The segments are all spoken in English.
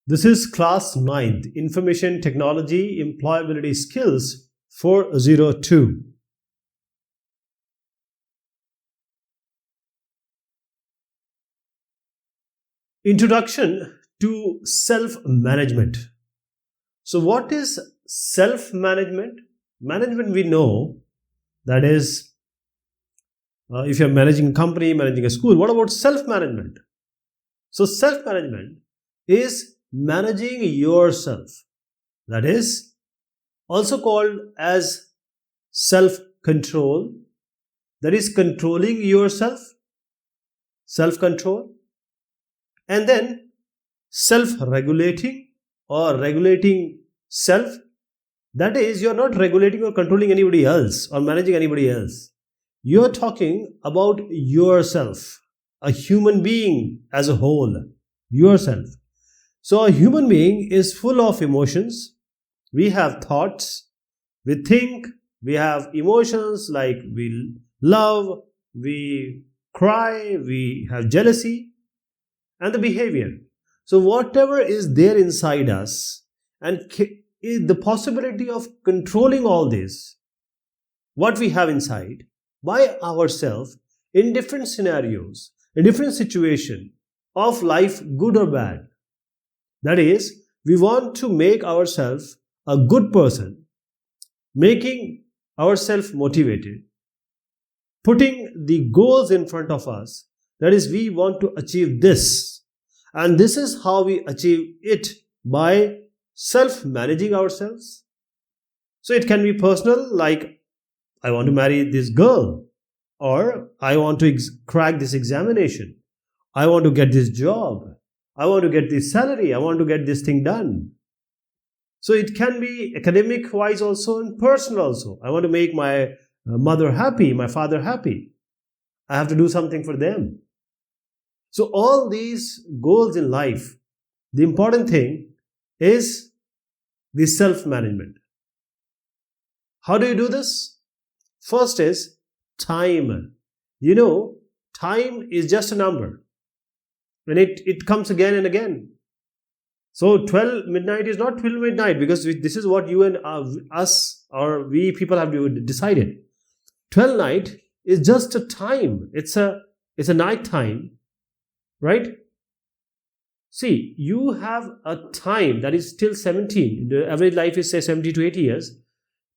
This is class 9th, Information Technology Employability Skills 402. Introduction to self-management. So what is self-management? Management, we know, that is, if you're managing a company, managing a school. What about self-management? So self-management is managing yourself. That is also called as self-control. That is controlling yourself, self-control. And then self-regulating or regulating self. That is, you're not regulating or controlling anybody else or managing anybody else. You're talking about yourself, a human being as a whole, yourself. So a human being is full of emotions. We have thoughts, we think, we have emotions like we love, we cry, we have jealousy, and the behavior. So whatever is there inside us and the possibility of controlling all this, what we have inside by ourselves in different scenarios, in different situations of life, good or bad. That is, we want to make ourselves a good person, making ourselves motivated, putting the goals in front of us. That is, we want to achieve this. And this is how we achieve it, by self-managing ourselves. So it can be personal, like I want to marry this girl, or I want to crack this examination, I want to get this job, I want to get this salary, I want to get this thing done. So it can be academic wise also and personal also. I want to make my mother happy, my father happy. I have to do something for them. So all these goals in life, the important thing is the self-management. How do you do this? First is time. You know, time is just a number. And it comes again and again. So 12 midnight is not 12 midnight, because this is what you and us or we people have decided. 12 night is just a time. It's a night time, right? See, you have a time that is till 17. The average life is say 70 to 80 years.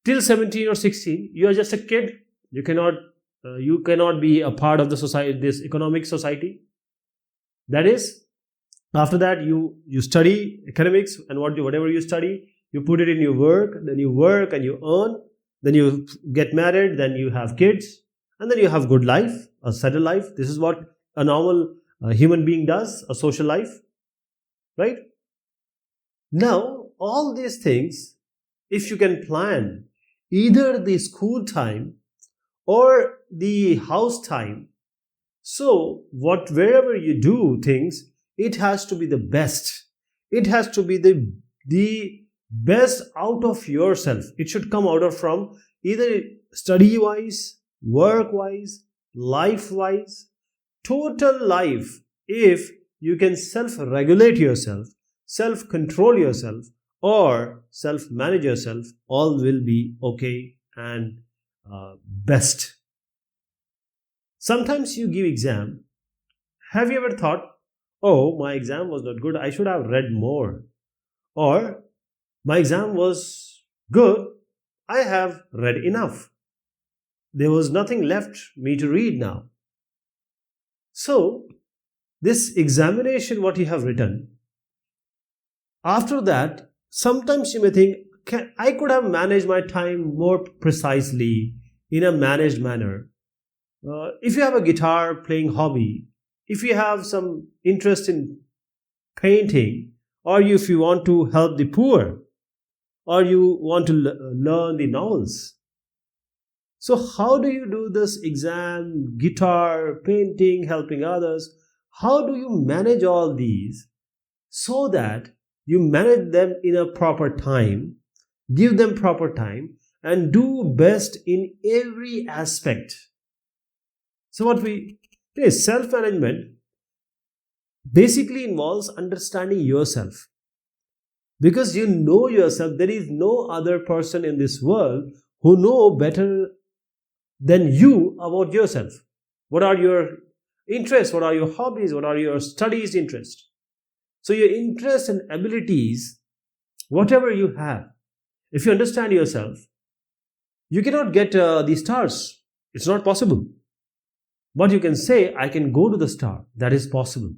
Till 17 or 16, you are just a kid. You cannot be a part of the society, this economic society. That is, after that you study academics, and whatever you study, you put it in your work, then you work and you earn, then you get married, then you have kids, and then you have good life, a settled life. This is what a normal human being does, a social life, right? Now, all these things, if you can plan either the school time or the house time, so wherever you do things, it has to be the best. It has to be the best out of yourself. It should come out of from either study wise, work wise, life wise, total life. If you can self-regulate yourself, self-control yourself, or self-manage yourself, all will be okay and best. Sometimes you give exam. Have you ever thought, oh, my exam was not good, I should have read more? Or, my exam was good, I have read enough. There was nothing left me to read now. So, this examination, what you have written, after that, sometimes you may think, I could have managed my time more precisely in a managed manner. If you have a guitar playing hobby, if you have some interest in painting, or if you want to help the poor, or you want to learn the novels. So how do you do this exam, guitar, painting, helping others? How do you manage all these so that you manage them in a proper time, give them proper time, and do best in every aspect? So self-management basically involves understanding yourself. Because you know yourself. There is no other person in this world who know better than you about yourself. What are your interests? What are your hobbies? What are your studies interests? So your interests and abilities, whatever you have, if you understand yourself, you cannot get the stars. It's not possible. But you can say, I can go to the star. That is possible.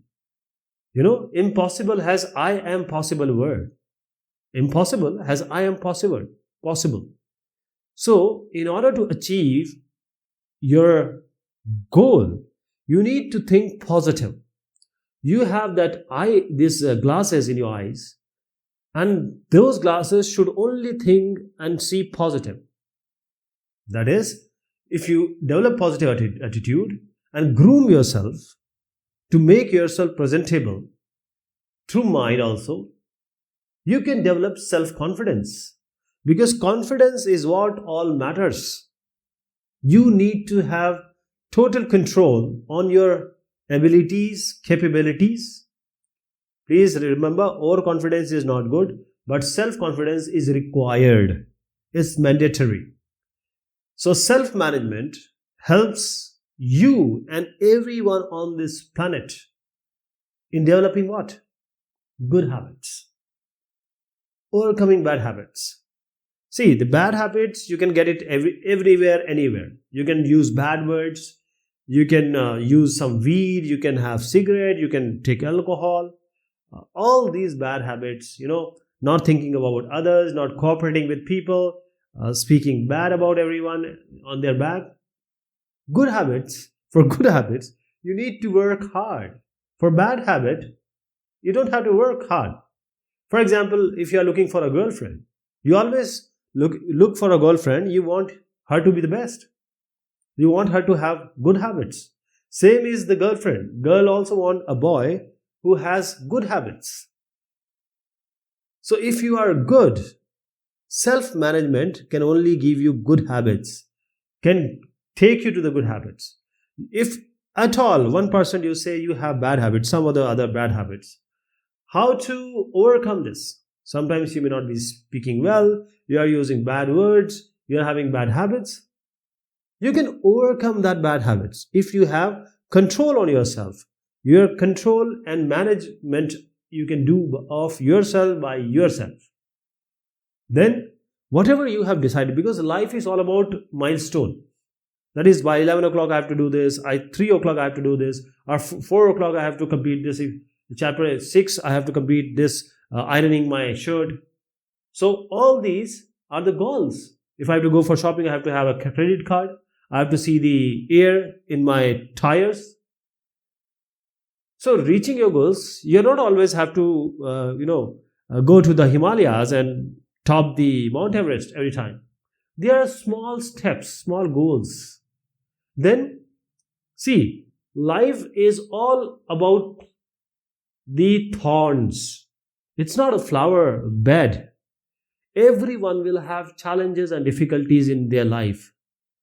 Impossible has I am possible word. Impossible has I am possible. Possible. So, in order to achieve your goal, you need to think positive. You have these glasses in your eyes, and those glasses should only think and see positive. That is, if you develop positive attitude and groom yourself to make yourself presentable through mind also, you can develop self-confidence, because confidence is what all matters. You need to have total control on your abilities, capabilities. Please remember, overconfidence is not good, but self-confidence is required. It's mandatory. So self-management helps you and everyone on this planet in developing what? Good habits. Overcoming bad habits. See, the bad habits, you can get it everywhere, anywhere. You can use bad words. You can use some weed. You can have cigarette. You can take alcohol. All these bad habits, not thinking about others, not cooperating with people, speaking bad about everyone on their back. Good habits, for good habits, you need to work hard. For bad habit, you don't have to work hard. For example, if you are looking for a girlfriend, you always look for a girlfriend. You want her to be the best. You want her to have good habits. Same is the girlfriend. Girl also want a boy who has good habits. So if you are good, self-management can only give you good habits, can take you to the good habits. If at all 1% you say you have bad habits, some other bad habits, how to overcome this? Sometimes you may not be speaking well, you are using bad words, you are having bad habits. You can overcome that bad habits if you have control on yourself. Your control and management you can do of yourself by yourself. Then whatever you have decided, because life is all about milestone. That is, by 11 o'clock I have to do this, 3 o'clock I have to do this, or 4 o'clock I have to complete this, chapter 6 I have to complete this, ironing my shirt. So all these are the goals. If I have to go for shopping, I have to have a credit card. I have to see the air in my tires. So reaching your goals, you don't always have to, go to the Himalayas and top the Mount Everest every time. There are small steps, small goals. Then, see, life is all about the thorns. It's not a flower bed. Everyone will have challenges and difficulties in their life.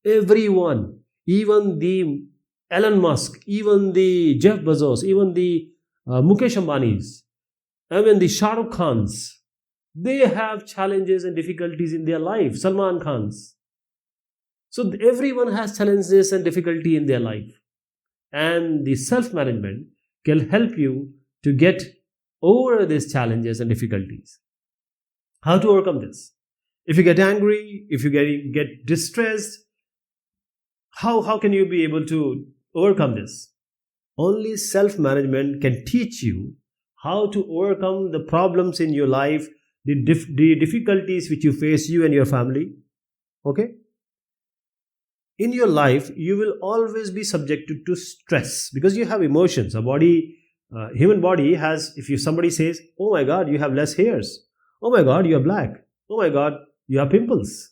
Everyone, even the Elon Musk, even the Jeff Bezos, even the Mukesh Ambanis, even the Shah Rukh Khans, they have challenges and difficulties in their life. Salman Khans. So everyone has challenges and difficulty in their life. And the self-management can help you to get over these challenges and difficulties. How to overcome this? If you get angry, if you get distressed, how can you be able to overcome this? Only self-management can teach you how to overcome the problems in your life, the difficulties which you face, you and your family. Okay? In your life, you will always be subjected to stress because you have emotions. A body, human body has, if somebody says, oh my God, you have less hairs. Oh my God, you are black. Oh my God, you have pimples.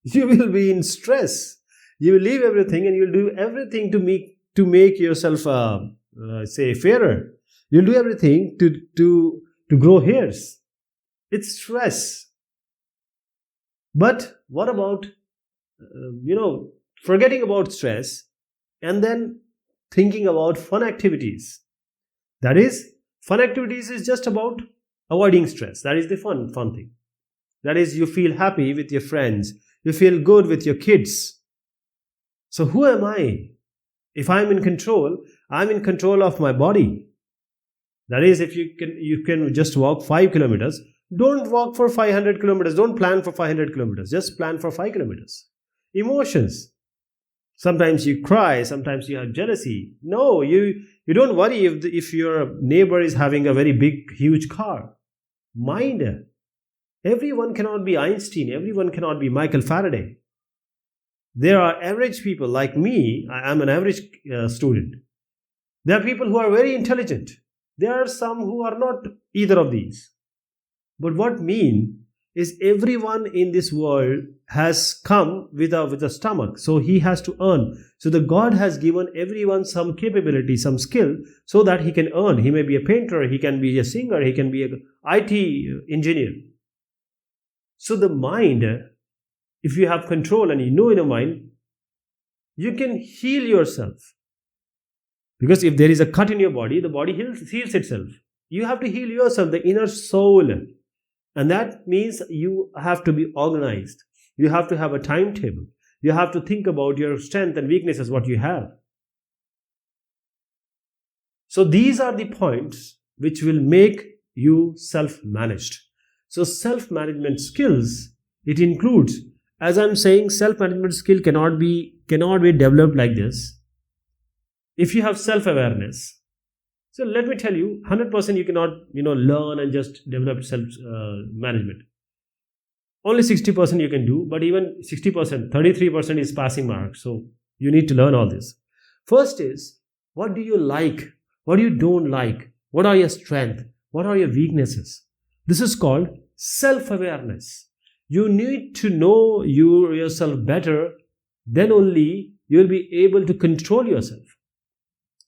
You will be in stress. You will leave everything and you will do everything to make yourself, fairer. You'll do everything to grow hairs. It's stress. But what about, forgetting about stress and then thinking about fun activities? That is, fun activities is just about avoiding stress. That is the fun thing. That is, you feel happy with your friends. You feel good with your kids. So who am I? If I'm in control, I'm in control of my body. That is, if you can just walk 5 kilometers. Don't walk for 500 kilometers. Don't plan for 500 kilometers. Just plan for 5 kilometers. Emotions. Sometimes you cry. Sometimes you have jealousy. No, you don't worry if your neighbor is having a very big, huge car. Mind. Everyone cannot be Einstein. Everyone cannot be Michael Faraday. There are average people like me. I am an average student. There are people who are very intelligent. There are some who are not either of these. But what mean is everyone in this world has come with a stomach. So he has to earn. So the God has given everyone some capability, some skill, so that he can earn. He may be a painter, he can be a singer, he can be an IT engineer. So the mind, if you have control and you know in your mind, you can heal yourself. Because if there is a cut in your body, the body heals itself. You have to heal yourself, the inner soul. And that means you have to be organized. You have to have a timetable. You have to think about your strength and weaknesses, what you have. So these are the points which will make you self-managed. So self-management skills, it includes, as I'm saying, self-management skill cannot be developed like this. If you have self-awareness, so let me tell you, 100% you cannot, learn and just develop self-management. Only 60% you can do, but even 60%, 33% is passing mark. So you need to learn all this. First is, what do you like? What do you don't like? What are your strengths? What are your weaknesses? This is called self-awareness. You need to know yourself better, then only you will be able to control yourself.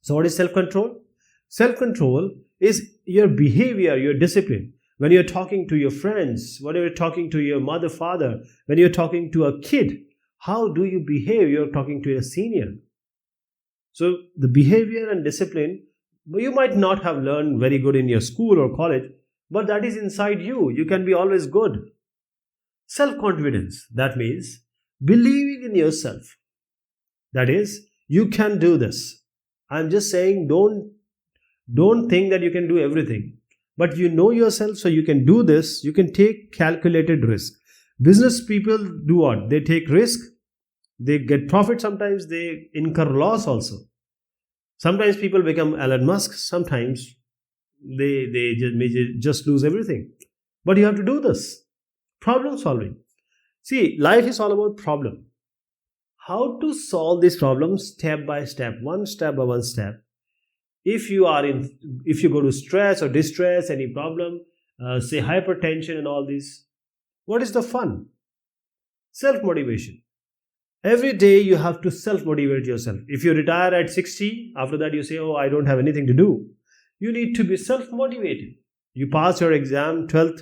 So what is self-control? Self-control is your behavior, your discipline. When you're talking to your friends, when you're talking to your mother, father, when you're talking to a kid, how do you behave? You're talking to a senior. So the behavior and discipline, you might not have learned very good in your school or college, but that is inside you. You can be always good. Self-confidence, that means believing in yourself. That is, you can do this. I'm just saying, don't think that you can do everything. But you know yourself, so you can do this. You can take calculated risk. Business people do what? They take risk. They get profit sometimes. They incur loss also. Sometimes people become Elon Musk. Sometimes they may just lose everything. But you have to do this. Problem solving. See, life is all about problem. How to solve this problem step by step, one step by one step. If you go to stress or distress, any problem, say hypertension and all this, what is the fun? Self-motivation. Every day you have to self-motivate yourself. If you retire at 60, after that you say, oh, I don't have anything to do. You need to be self-motivated. You pass your exam, 12th,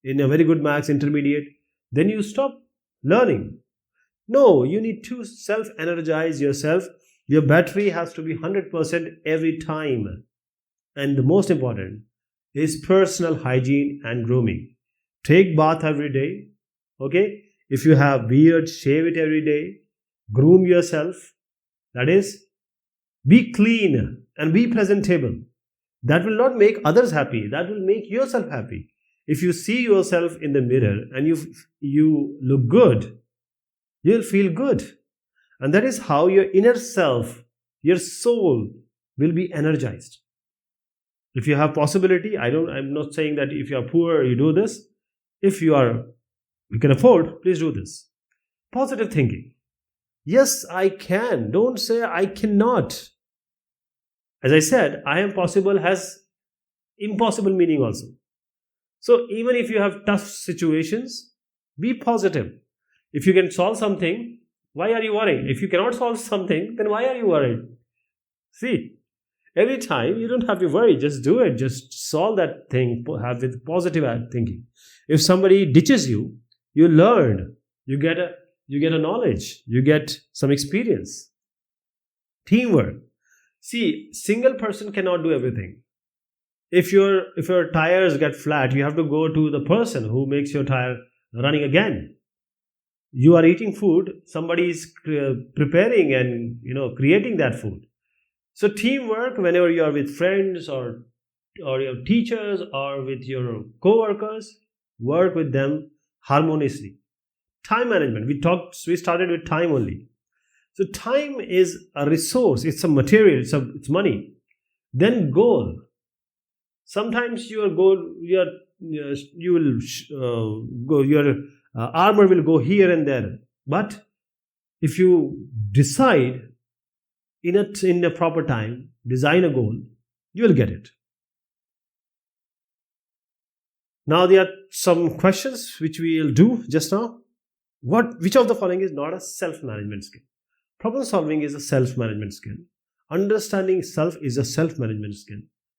in a very good marks, intermediate, then you stop learning. No, you need to self-energize yourself. Your battery has to be 100% every time. And the most important is personal hygiene and grooming. Take bath every day. Okay? If you have beard, shave it every day. Groom yourself. That is, be clean and be presentable. That will not make others happy. That will make yourself happy. If you see yourself in the mirror and you look good, you'll feel good. And that is how your inner self, your soul will be energized. If you have possibility, I'm not saying that if you are poor, you do this. If you can afford, please do this. Positive thinking. Yes, I can. Don't say I cannot. As I said, I am possible has impossible meaning also. So even if you have tough situations, be positive. If you can solve something, why are you worried? If you cannot solve something, then why are you worried? See, every time you don't have to worry, just do it. Just solve that thing with positive thinking. If somebody ditches you, you learn. You get a knowledge. You get some experience. Teamwork. See, single person cannot do everything. If your tires get flat, you have to go to the person who makes your tire running again. You are eating food, somebody is preparing and creating that food. So teamwork, whenever you are with friends or your teachers or with your co-workers, work with them harmoniously. Time management, we started with time only. So time is a resource, it's a material, it's money. Then goal. Sometimes your goal, you will go, your armor will go here and there. But if you decide in a proper time, design a goal, you will get it. Now there are some questions which we will do just now. Which of the following is not a self-management skill? Problem solving is a self-management skill. Understanding self is a self-management skill.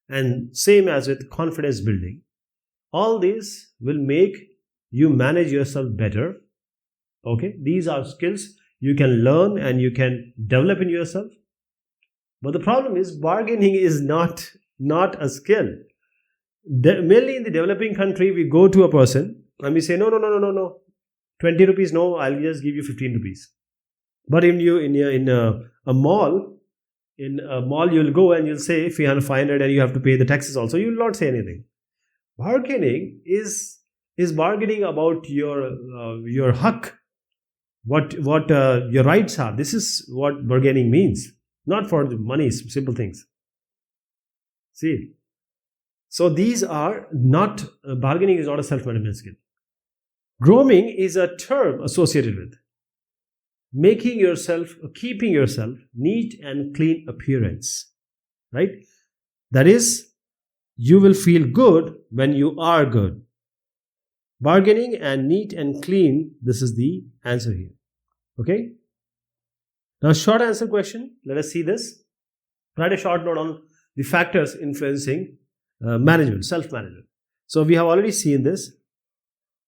And same as with confidence building. All these will make you manage yourself better. Okay, these are skills you can learn and you can develop in yourself. But the problem is bargaining is not a skill. Mainly in the developing country, we go to a person and we say, no, 20 rupees, no, I'll just give you 15 rupees. But in a mall, you'll go and you'll say 500 and you have to pay the taxes also. You will not say anything. Bargaining is bargaining about your hak, what your rights are. This is what bargaining means. Not for the money, simple things. See, so these are not, bargaining is not a self-management skill. Grooming is a term associated with keeping yourself neat and clean appearance, right? That is, you will feel good when you are good. Bargaining and neat and clean, this is the answer here. Okay? Now, short answer question. Let us see this. Write a short note on the factors influencing management, self-management. So, we have already seen this.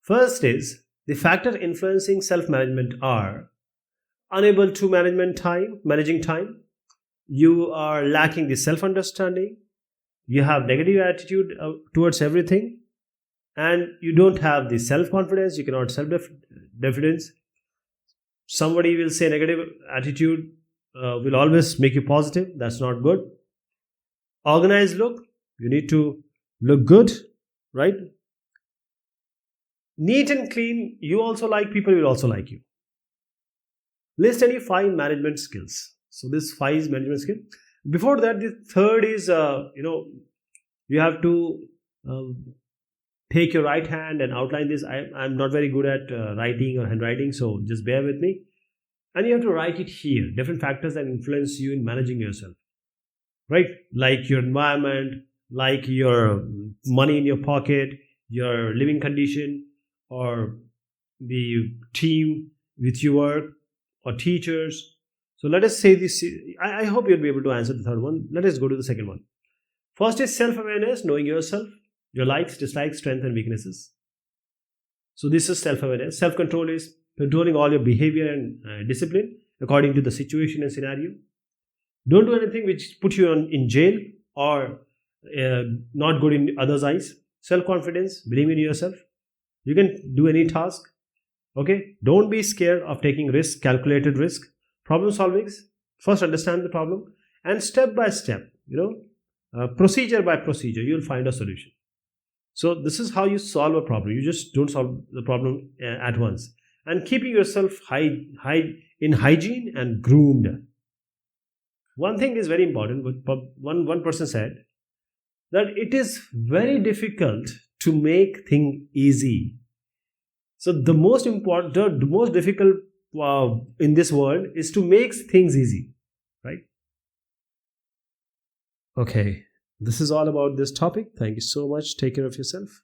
First is, the factors influencing self-management are unable to managing time. You are lacking the self-understanding. You have negative attitude towards everything. And you don't have the self-confidence. You cannot self-confidence. Somebody will say negative attitude will always make you positive. That's not good. Organized look. You need to look good, right? Neat and clean. You also like people will also like you. List any 5 management skills. So this 5 is management skill. Before that, the third is you have to take your right hand and outline this. I'm not very good at writing or handwriting, so just bear with me. And you have to write it here. Different factors that influence you in managing yourself, right? Like your environment, like your money in your pocket, your living condition, or the team with you work, or teachers. So let us say this. I hope you'll be able to answer the third one. Let us go to the second one. First is self-awareness, knowing yourself, your likes, dislikes, strengths, and weaknesses. So this is self-awareness. Self-control is controlling all your behavior and discipline according to the situation and scenario. Don't do anything which puts you in jail or not good in others' eyes. Self-confidence, believe in yourself. You can do any task. Okay, don't be scared of taking risk, calculated risk. Problem solving, first understand the problem and step by step, procedure by procedure, you'll find a solution. So this is how you solve a problem. You just don't solve the problem at once. And keeping yourself in hygiene and groomed. One thing is very important. One person said that it is very difficult to make things easy. So the most difficult in this world is to make things easy, right? Okay, this is all about this topic. Thank you so much. Take care of yourself.